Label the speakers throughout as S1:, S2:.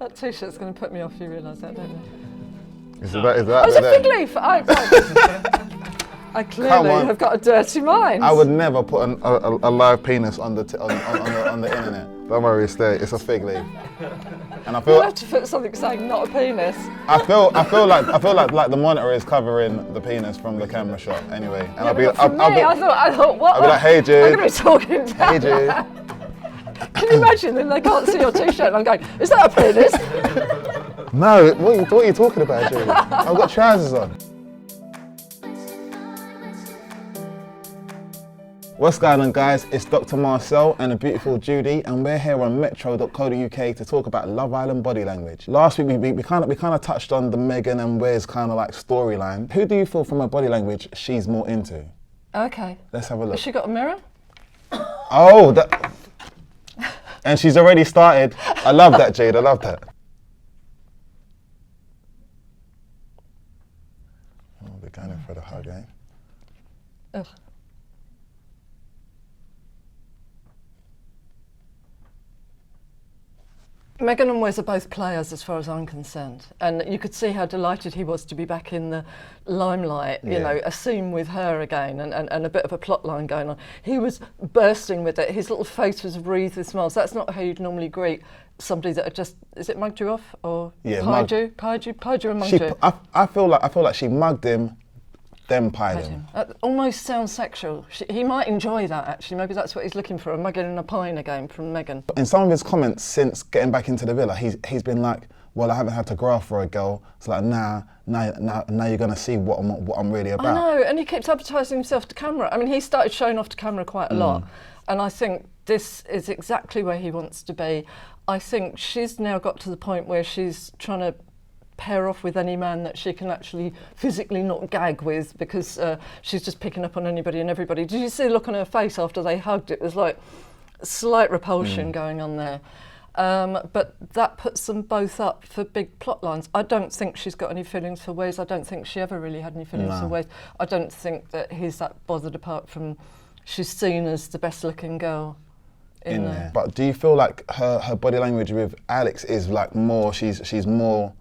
S1: That t-shirt's going to put me off, you realise that, don't you?
S2: Is that?
S1: Oh, it's a fig leaf! I clearly have got a dirty mind.
S2: I would never put a live penis on the internet. Don't worry, it's there. It's a fig leaf. And I feel
S1: you have to put something saying not a penis.
S2: I feel like the monitor is covering the penis from the camera shot anyway. And
S1: I thought what?
S2: I'll be like, hey Jude.
S1: I'm going to be talking down.
S2: Hey Jude.
S1: Can you imagine that they can't see your t-shirt and I'm going, is that a penis?
S2: No, what are you talking about, Jude? I've got trousers on. What's going on, guys? It's Dr. Marcel and the beautiful Judi, and we're here on metro.co.uk to talk about Love Island body language. Last week we kind of touched on the Megan and Wes kind of like storyline. Who do you feel from her body language she's more into?
S1: Okay.
S2: Let's have a look.
S1: Has she got a mirror?
S2: Oh, that. And she's already started. I love that, Jade. I love that. Oh, we're going in for the hug, eh?
S1: Ugh. Megan and Wes are both players as far as I'm concerned, and you could see how delighted he was to be back in the limelight, you know, a scene with her again and a bit of a plot line going on. He was bursting with it, his little face was wreathed with smiles. That's not how you'd normally greet somebody that had just, is it mugged you off or pied you and mugged you?
S2: I feel like she mugged him, then pied him.
S1: That almost sounds sexual. He might enjoy that actually, maybe that's what he's looking for, a mugging and a pieing again from Megan.
S2: In some of his comments since getting back into the villa, he's been like, well, I haven't had to graft for a girl. It's like, now you're going to see what I'm really about.
S1: I know, and he keeps advertising himself to camera. I mean, he started showing off to camera quite a lot, and I think this is exactly where he wants to be. I think she's now got to the point where she's trying to pair off with any man that she can actually physically not gag with, because she's just picking up on anybody and everybody. Did you see the look on her face after they hugged? It was like slight repulsion going on there. But that puts them both up for big plot lines. I don't think she's got any feelings for Wes. I don't think she ever really had any feelings for Wes. I don't think that he's that bothered, apart from she's seen as the best looking girl in there.
S2: But do you feel like her body language with Alex is like more, she's more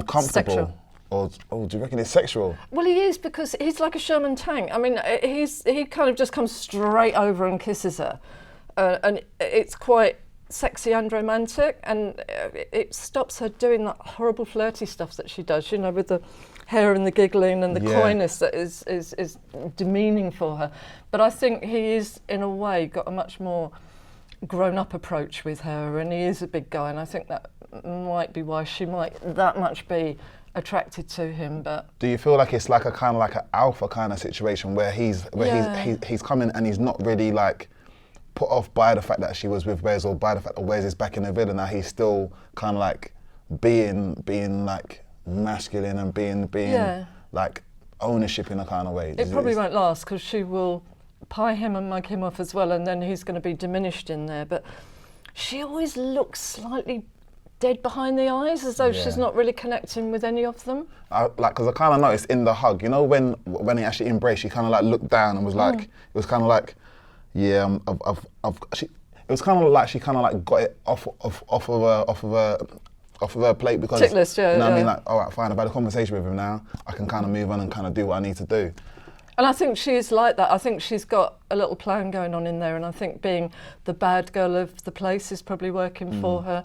S2: comfortable?
S1: Sexual.
S2: Or do you reckon it's sexual?
S1: Well, he is, because he's like a Sherman tank. I mean, he kind of just comes straight over and kisses her. And it's quite sexy and romantic, and it stops her doing that horrible flirty stuff that she does, you know, with the hair and the giggling and the coyness that is demeaning for her. But I think he is, in a way, got a much more grown-up approach with her, and he is a big guy, and I think that might be why she might that much be attracted to him. But
S2: do you feel like it's like a kind of like an alpha kind of situation where he's coming and he's not really like put off by the fact that she was with Wes, or by the fact that Wes is back in the villa now? He's still kind of like being like masculine and being like ownership in a kind of way.
S1: It probably won't last, because she will pie him and mug him off as well, and then he's going to be diminished in there. But she always looks slightly dead behind the eyes, as though she's not really connecting with any of them. Because
S2: I kind of noticed in the hug, you know, when he actually embraced, she kind of like looked down and was like, it was kind of like, it was kind of like she kind of like got it off of her plate, because
S1: tick list,
S2: I mean, like, all right, fine, I've had a conversation with him now, I can kind of move on and kind of do what I need to do.
S1: And I think she is like that. I think she's got a little plan going on in there, and I think being the bad girl of the place is probably working for her,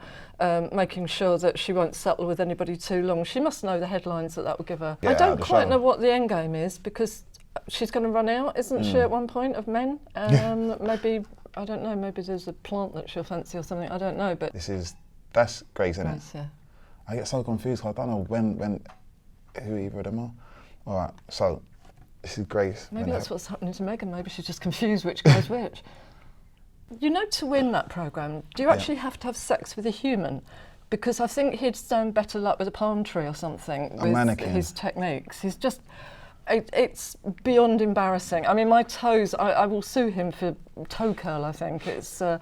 S1: making sure that she won't settle with anybody too long. She must know the headlines that will give her. I don't quite know what the end game is, because she's going to run out, isn't she, at one point, of men? Maybe, I don't know, maybe there's a plant that she'll fancy or something, I don't know. But
S2: that's Grace, isn't it?
S1: Yeah.
S2: I get so confused, I don't know who either of them are. All right, so this is Grace.
S1: Maybe that's what's happening to Megan. Maybe she's just confused which guy's which. You know, to win that programme, do you actually have to have sex with a human? Because I think he'd stand better luck with a palm tree or something with his techniques. He's just, it's beyond embarrassing. I mean, my toes, I will sue him for toe curl, I think. It's so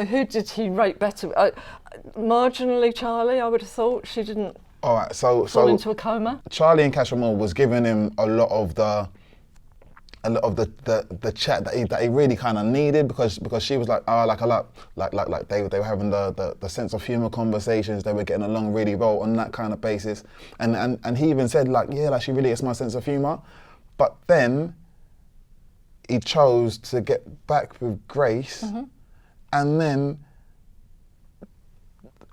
S1: who did he rate better? Marginally Charlie, I would have thought. She didn't
S2: all right, so
S1: fall into a coma.
S2: Charlie in Cashmore was giving him a lot of the a lot of the chat that he really kind of needed, because she was like, like a lot, like they were having the sense of humour conversations, they were getting along really well on that kind of basis, and he even said like, yeah, like she really gets my sense of humour, but then he chose to get back with Grace, and then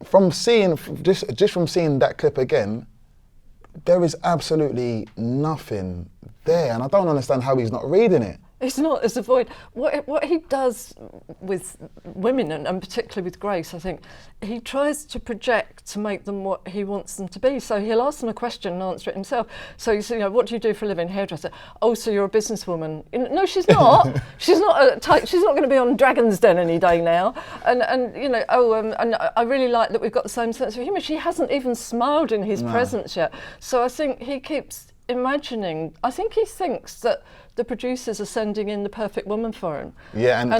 S2: from seeing just from seeing that clip again, there is absolutely nothing there, and I don't understand how he's not reading it.
S1: It's not, it's a void. What he does with women, and particularly with Grace, I think, he tries to project to make them what he wants them to be. So he'll ask them a question and answer it himself. So you say, you know, what do you do for a living? Hairdresser. Oh, so you're a businesswoman. No, she's not. She's not she's not going to be on Dragon's Den any day now. And you know, and I really like that we've got the same sense of humour. She hasn't even smiled in his presence yet. So I think he keeps imagining, I think he thinks that the producers are sending in the perfect woman for him.
S2: Yeah,
S1: and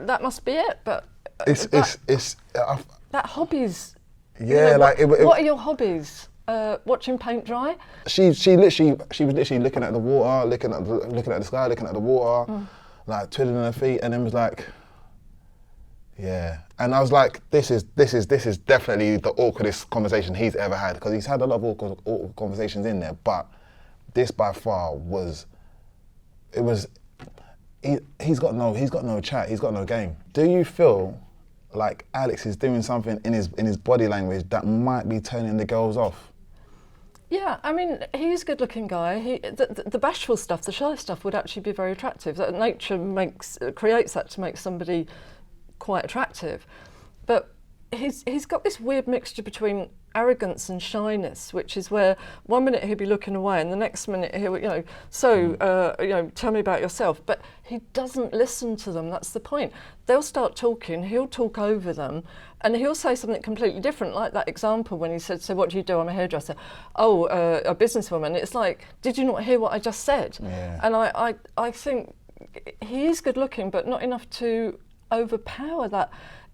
S1: that must be it. But that hobbies.
S2: Yeah,
S1: you know,
S2: like
S1: what are your hobbies? Watching paint dry.
S2: She was literally looking at the water, looking at the sky, looking at the water, like twiddling her feet, and then was like, yeah. And I was like, this is definitely the awkwardest conversation he's ever had, because he's had a lot of awkward conversations in there, but this by far was. He's got no chat, he's got no game. Do you feel like Alex is doing something in his body language that might be turning the girls off?
S1: Yeah, I mean, he's a good-looking guy. The bashful stuff, the shy stuff, would actually be very attractive. That nature creates that to make somebody quite attractive. But he's got this weird mixture between arrogance and shyness, which is where one minute he'll be looking away and the next minute he'll, you know, tell me about yourself. But he doesn't listen to them, that's the point. They'll start talking, he'll talk over them, and he'll say something completely different, like that example when he said, so what do you do? I'm a hairdresser. Oh, a businesswoman. It's like, did you not hear what I just said?
S2: Yeah.
S1: And I think he is good looking, but not enough to overpower that.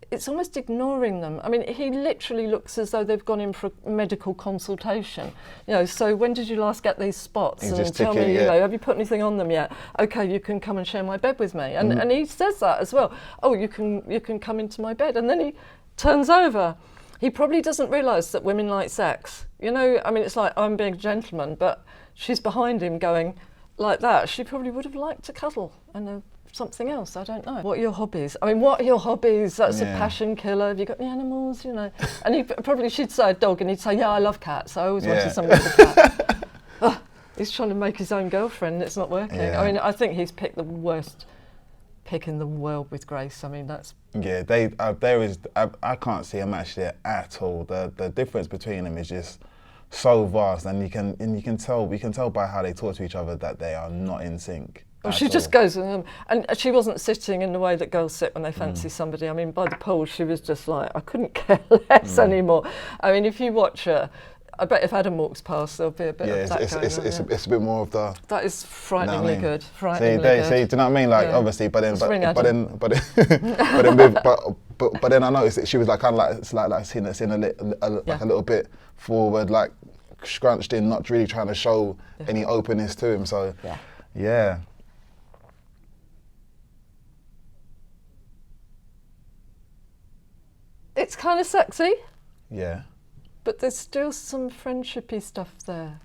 S1: It's almost ignoring them. I mean, he literally looks as though they've gone in for a medical consultation. You know, so when did you last get these spots?
S2: He's
S1: and tell me, you know, have you put anything on them yet? Okay, you can come and share my bed with me. And he says that as well. Oh, you can come into my bed. And then he turns over. He probably doesn't realise that women like sex. You know, I mean, it's like, I'm being a gentleman, but she's behind him going like that. She probably would have liked to cuddle and something else, I don't know. What are your hobbies? I mean, what are your hobbies? That's a passion killer. Have you got any animals, you know? And she'd say a dog, and he'd say, yeah, I love cats. I always wanted somebody with a cat. He's trying to make his own girlfriend, and it's not working. Yeah. I mean, I think he's picked the worst pick in the world with Grace. I mean, that's...
S2: Yeah, I can't see a match there at all. The difference between them is just so vast, and we can tell by how they talk to each other that they are not in sync.
S1: Well, she just goes, and she wasn't sitting in the way that girls sit when they fancy somebody. I mean, by the pool, she was just like, I couldn't care less anymore. I mean, if you watch her, I bet if Adam walks past, there'll be a bit of that going on.
S2: It's a bit more of the...
S1: That is frighteningly good.
S2: Frighteningly good. See, do you know what I mean? Like, obviously, but then I noticed that she was like kind of like seen a little bit forward, like scrunched in, not really trying to show any openness to him. So, yeah.
S1: It's kind of sexy.
S2: Yeah.
S1: But there's still some friendshipy stuff there.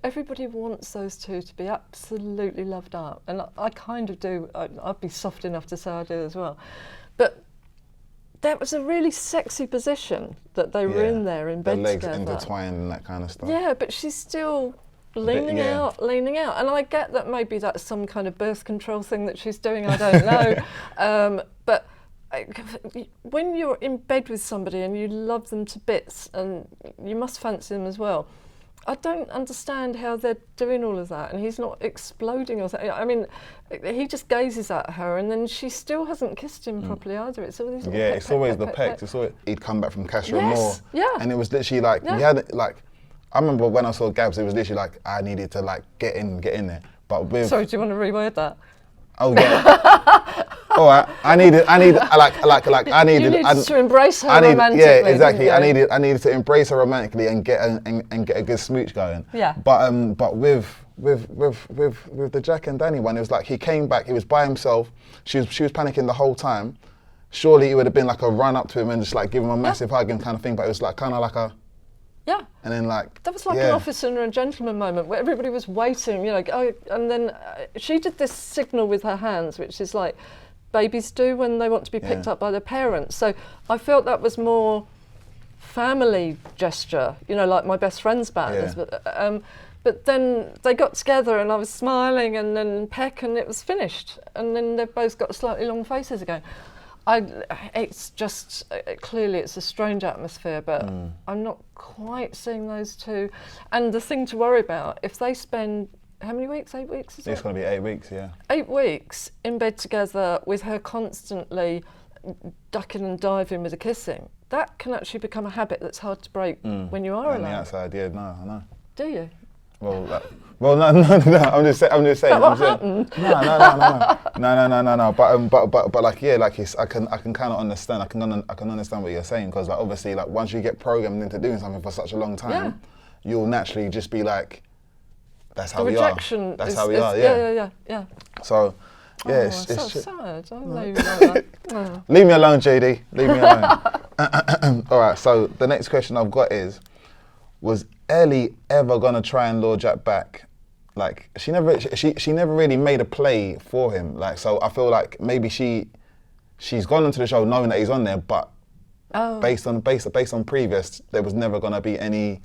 S1: Everybody wants those two to be absolutely loved up, and I kind of do. I'd be soft enough to say I do as well. But that was a really sexy position that they were in there in bed together.
S2: The legs intertwined and that kind of stuff.
S1: Yeah, but she's still leaning out. And I get that maybe that's some kind of birth control thing that she's doing, I don't know. But when you're in bed with somebody and you love them to bits and you must fancy them as well, I don't understand how they're doing all of that and he's not exploding or something. I mean, he just gazes at her and then she still hasn't kissed him properly either. It's always
S2: it's always the pecs. It's always he'd come back from Castro Moore, and it was literally like he had like. I remember when I saw Gabs, it was literally like I needed to like get in there. But with
S1: sorry, do you want to reword that?
S2: Oh yeah. All right. I needed
S1: You needed to embrace her romantically.
S2: Yeah, exactly. I needed to embrace her romantically and get a good smooch going.
S1: Yeah.
S2: But with with the Jack and Dani one, it was like he came back, he was by himself, she was panicking the whole time. Surely it would have been like a run up to him and just like give him a massive hug and kind of thing, but it was like kind of like a...
S1: Yeah.
S2: And then like...
S1: That was like an officer and a gentleman moment where everybody was waiting, you know, and then she did this signal with her hands, which is like babies do when they want to be picked up by their parents. So I felt that was more family gesture, you know, like my best friend's band. But then they got together and I was smiling and then peck and it was finished. And then they've both got slightly long faces again. It's just, clearly it's a strange atmosphere, but I'm not quite seeing those two. And the thing to worry about, if they spend, how many weeks, 8 weeks?
S2: It's going to be 8 weeks, yeah.
S1: 8 weeks in bed together with her constantly ducking and diving with the kissing, that can actually become a habit that's hard to break when you are alone.
S2: On the outside, yeah, no, I know.
S1: Do you?
S2: Well, no. I'm just saying.
S1: What happened?
S2: No. But like, yeah, like I can kind of understand. I can understand what you're saying, because like obviously, like once you get programmed into doing something for such a long time, you'll naturally just be like, that's how we are. That's how we are.
S1: Yeah.
S2: So, yeah,
S1: it's so sad. I know you like that.
S2: Leave me alone, JD. Leave me alone. All right. So the next question I've got is, was Ellie ever gonna try and lure Jack back? Like she never really made a play for him. Like, so I feel like maybe she's gone into the show knowing that he's on there, but based on previous, there was never gonna be anything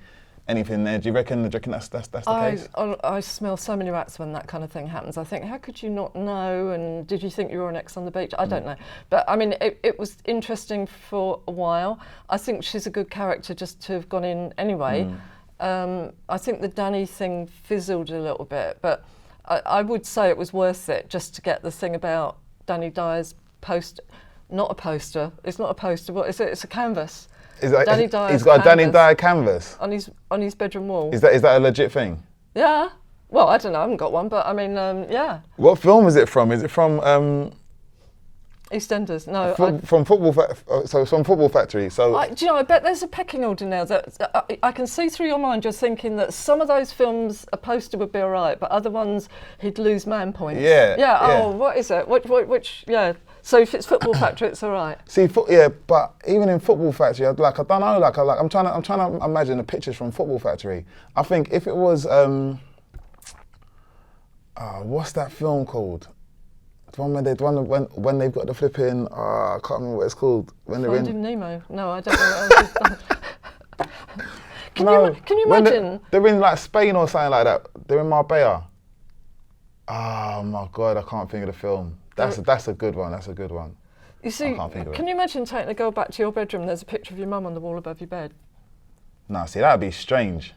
S2: there. Do you reckon that's the case?
S1: I smell so many rats when that kind of thing happens. I think, how could you not know? And did you think you were an ex on the beach? I don't know. But I mean, it was interesting for a while. I think she's a good character just to have gone in anyway. I think the Dani thing fizzled a little bit, but I would say it was worth it just to get the thing about Dani Dyer's poster. Not a poster. It's not a poster. What is it? It's a canvas.
S2: He's got a Dani Dyer canvas
S1: on his bedroom wall.
S2: Is that a legit thing?
S1: Yeah. Well, I don't know. I haven't got one, but I mean, yeah.
S2: What film is it from? Is it from
S1: EastEnders? No.
S2: From Football so it's from Football Factory. So
S1: do you know? I bet there's a pecking order now. That I can see through your mind. You're thinking that some of those films, a poster would be alright, but other ones he'd lose man points.
S2: Yeah.
S1: Oh, what is it? Which? Yeah. So if it's Football Factory, it's all right.
S2: See, but even in Football Factory, I don't know. I'm trying to imagine the pictures from Football Factory. I think if it was, what's that film called? The one when they've got the flipping, I can't remember what it's called. When they're
S1: Finding Nemo. No, I don't know. Can you imagine?
S2: They're in like Spain or something like that. They're in Marbella. Oh my God, I can't think of the film. That's a good one. That's a good one.
S1: You see, can you imagine taking a girl back to your bedroom? There's a picture of your mum on the wall above your bed.
S2: No, see, that'd be strange.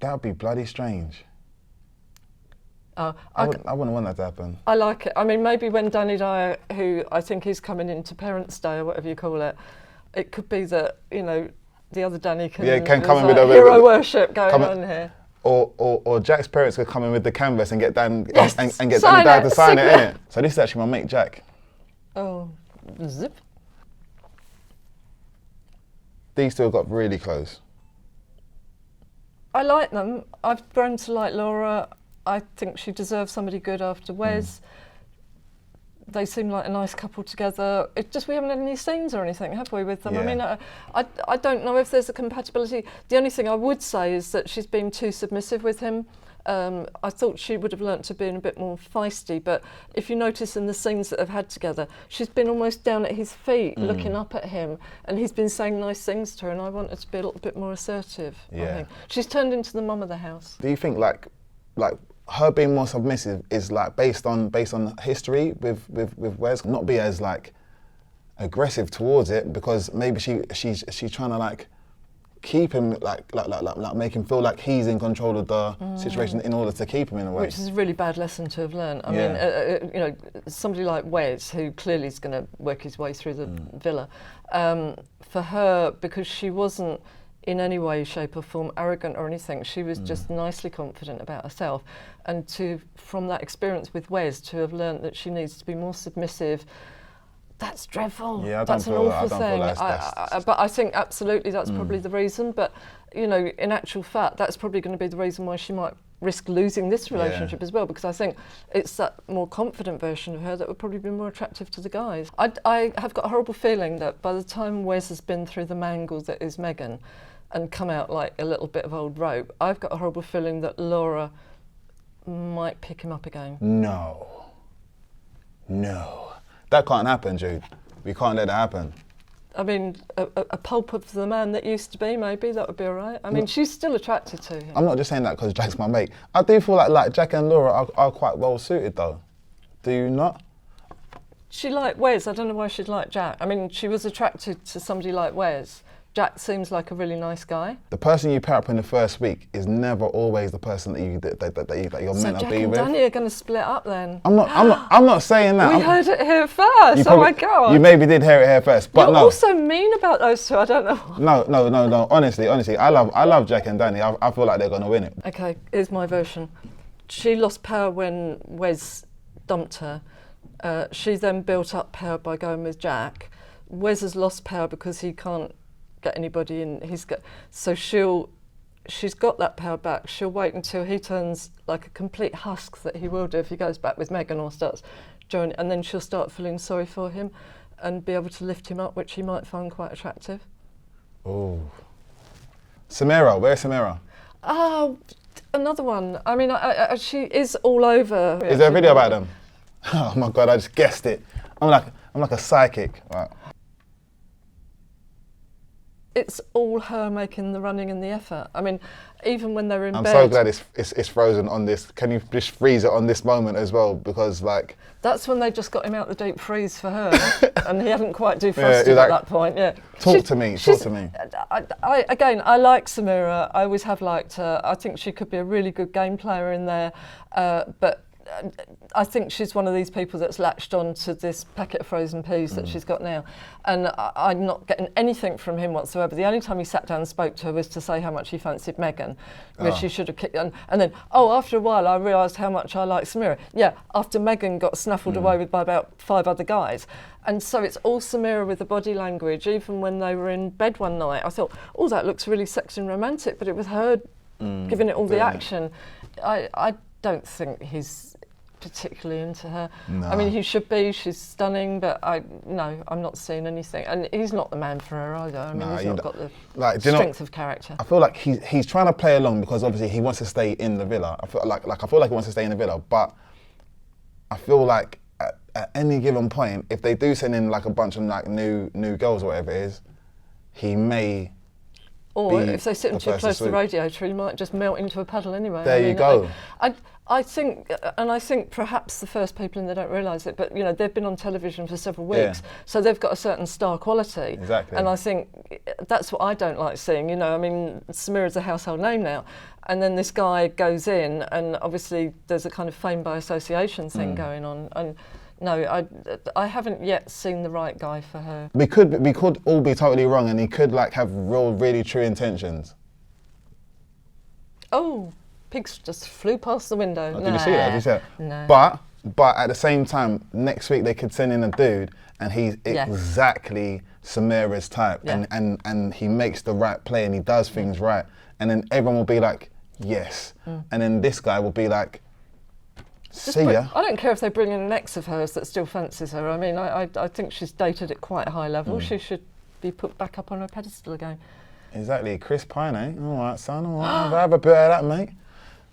S2: That'd be bloody strange. I wouldn't want that to happen.
S1: I like it. I mean, maybe when Dani Dyer, who I think is coming into Parents' Day or whatever you call it, it could be that, you know, the other Dani can come in with a hero worship going on here.
S2: Or Jack's parents could come in with the canvas and get Dan and get Dani Dyer to sign it, innit? So this is actually my mate Jack.
S1: Oh, zip.
S2: These two have got really close.
S1: I like them. I've grown to like Laura. I think she deserves somebody good after Wes. They seem like a nice couple together. We haven't had any scenes or anything, have we, with them?
S2: Yeah.
S1: I mean, I don't know if there's a compatibility. The only thing I would say is that she's been too submissive with him. I thought she would have learnt to be a bit more feisty, but if you notice in the scenes that they've had together, she's been almost down at his feet, looking up at him, and he's been saying nice things to her, and I want her to be a little bit more assertive.
S2: Yeah.
S1: I think she's turned into the mum of the house.
S2: Do you think like her being more submissive is like based on history with Wes, not be as like aggressive towards it, because maybe she's trying to like keep him like make him feel like he's in control of the situation in order to keep him in a way.
S1: Which is a really bad lesson to have learned. I mean, you know, somebody like Wes, who clearly is going to work his way through the villa, for her, because she wasn't in any way, shape or form arrogant or anything. She was just nicely confident about herself. And from that experience with Wes, to have learnt that she needs to be more submissive, That's dreadful.
S2: Yeah,
S1: that's an awful thing. But I think absolutely that's probably the reason. But you know, in actual fact, that's probably going to be the reason why she might risk losing this relationship as well. Because I think it's that more confident version of her that would probably be more attractive to the guys. I have got a horrible feeling that by the time Wes has been through the mangle that is Megan, and come out like a little bit of old rope, I've got a horrible feeling that Laura might pick him up again.
S2: No. That can't happen, Jude. We can't let that happen.
S1: I mean, a pulp of the man that used to be, maybe, that would be all right. I mean, she's still attracted to him.
S2: I'm not just saying that because Jack's my mate. I do feel like Jack and Laura are quite well suited though. Do you not?
S1: She liked Wes. I don't know why she'd like Jack. I mean, she was attracted to somebody like Wes. Jack seems like a really nice guy. The
S2: person you pair up in the first week is never always the person that you're meant to be with.
S1: So Jack and Dani are going to split up then.
S2: I'm not saying that.
S1: We heard it here first. Oh my God.
S2: You maybe did hear it here first, but
S1: You're also mean about those two. I don't know.
S2: No. Honestly, I love Jack and Dani. I feel like they're going to win it.
S1: Okay, here's my version. She lost power when Wes dumped her. She then built up power by going with Jack. Wes has lost power because he can't get anybody in. So she's got that power back. She'll wait until he turns like a complete husk that he will do if he goes back with Megan or starts joining, and then she'll start feeling sorry for him and be able to lift him up, which he might find quite attractive.
S2: Oh, Samira, where's Samira?
S1: Oh, another one. I mean, she is all over.
S2: Is there a video about them? Oh my God, I just guessed it. I'm like a psychic. Right.
S1: It's all her making the running and the effort. I mean, even when they're in bed.
S2: I'm so glad it's frozen on this. Can you just freeze it on this moment as well? Because like.
S1: That's when they just got him out the deep freeze for her, and he hadn't quite defrosted at that point. Yeah.
S2: Talk to me.
S1: I like Samira. I always have liked her. I think she could be a really good game player in there, but. I think she's one of these people that's latched on to this packet of frozen peas that she's got now. And I'm not getting anything from him whatsoever. The only time he sat down and spoke to her was to say how much he fancied Megan, which he should have kicked. And then, after a while, I realised how much I like Samira. Yeah, after Megan got snaffled away with by about 5 other guys. And so it's all Samira with the body language. Even when they were in bed one night, I thought, that looks really sexy and romantic, but it was her giving it all the action. I don't think he's particularly into her. No. I mean, he should be. She's stunning, but I'm not seeing anything. And he's not the man for her either. I mean, he's not got the strength of character.
S2: I feel like he's trying to play along because obviously he wants to stay in the villa. I feel like he wants to stay in the villa, but I feel like at any given point, if they do send in like a bunch of like new girls or whatever it is, he may.
S1: Or if they sit him too close to the radiator, he might just melt into a puddle anyway.
S2: There you go.
S1: I think perhaps the first people, and they don't realise it, but they've been on television for several weeks, so they've got a certain star quality.
S2: Exactly.
S1: And I think that's what I don't like seeing. I mean, Samira's a household name now, and then this guy goes in, and obviously there's a kind of fame by association thing going on. And no, I haven't yet seen the right guy for her.
S2: We could all be totally wrong, and he could like have really true intentions.
S1: Oh. Pigs just flew past the window.
S2: Did you see that? Did you see that?
S1: No.
S2: But at the same time, next week they could send in a dude and he's exactly Samira's type, and he makes the right play and he does things right, and then everyone will be like, yes, and then this guy will be like, see ya.
S1: I don't care if they bring in an ex of hers that still fancies her. I mean, I think she's dated at quite a high level. She should be put back up on her pedestal again.
S2: Exactly, Chris Pine, eh? All right, son. All right, have a bit of that, mate.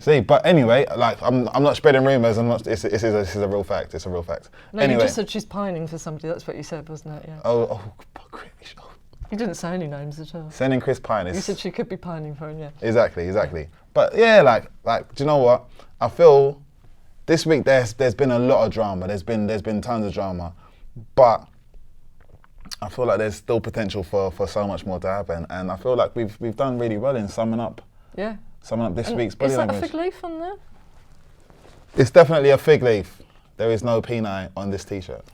S2: See, but anyway, like I'm not spreading rumours. This is a real fact. It's a real fact.
S1: No,
S2: anyway.
S1: You just said she's pining for somebody. That's what you said, wasn't it? Yeah.
S2: Oh,
S1: You didn't say any names at all.
S2: Sending Chris Pine.
S1: You said she could be pining for him. Yeah.
S2: Exactly. Yeah. But yeah, like, do you know what? I feel this week there's been a lot of drama. There's been tons of drama, but I feel like there's still potential for so much more to happen, and I feel like we've done really well in summing up.
S1: Yeah.
S2: Summing up this week's body language.
S1: Is that a fig leaf on there?
S2: It's definitely a fig leaf. There is no peanut on this t-shirt.